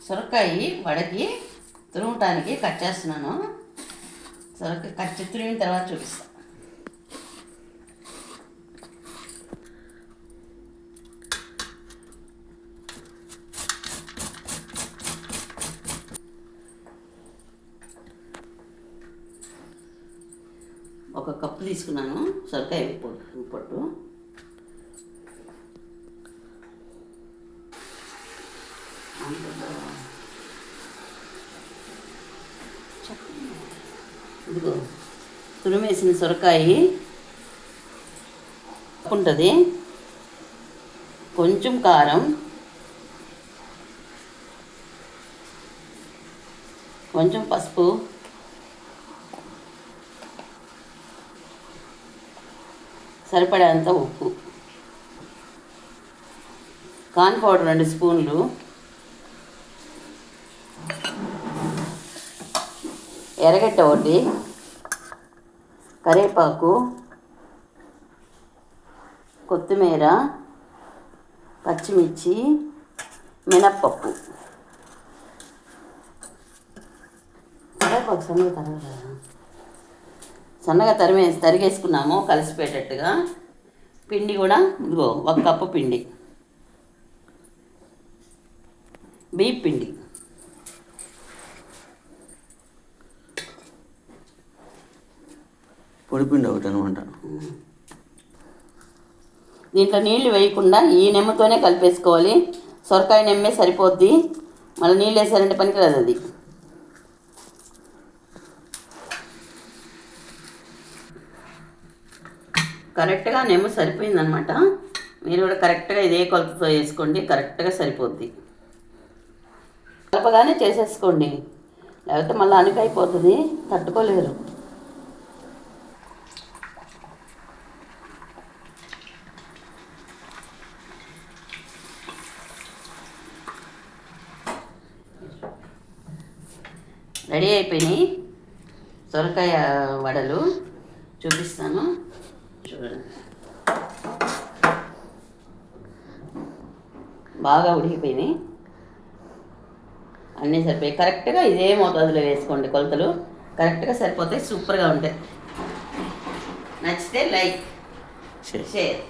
సొరకాయ వడకి తురుముటానికి కట్ చేస్తున్నాను. సొరకాయ తురిమిన తర్వాత చూపిస్తాను. ఒక కప్పు తీసుకున్నాను సొరకాయ పొట్టు. ఇదిగో తురిమేసిన సొరకాయ ఉంటుంది, కొంచెం కారం, కొంచెం పసుపు, సరిపడేంత ఉప్పు, కార్న్ పౌడర్ 2 స్పూన్లు, ఎర్రగడ్డ ఒకటి, కరివేపాకు, కొత్తిమీర, పచ్చిమిర్చి, మినప్పప్పు. కరివేపాకు సన్నగా తరిగేసుకున్నాము కలిసిపోయేటట్టుగా. పిండి కూడా ఇదిగో 1 కప్పు పిండి, బియ్యం పిండి, పొడిపిండి ఒకటి అనమాట. దీంట్లో నీళ్లు వేయకుండా ఈ నెమ్మతోనే కలిపేసుకోవాలి. సొరకాయ నెమ్మే సరిపోద్ది, మళ్ళీ నీళ్ళు వేసారంటే పనికిరాదు అది. కరెక్ట్గా నెమ్మ సరిపోయిందనమాట. మీరు కూడా కరెక్ట్గా ఇదే కొలతతో వేసుకోండి, కరెక్ట్గా సరిపోద్ది. కలపగానే చేసేసుకోండి, లేకపోతే మళ్ళీ అనికైపోతుంది, తట్టుకోలేరు. రెడీ అయిపోయినాయి సొరకాయ వడలు, చూపిస్తాను చూడండి. బాగా ఉడికిపోయినాయి, అన్నీ సరిపోయి. కరెక్ట్గా ఇదే మోతాదులో వేసుకోండి, కొలతలు కరెక్ట్గా సరిపోతాయి, సూపర్గా ఉంటాయి. నచ్చితే లైక్, షేర్.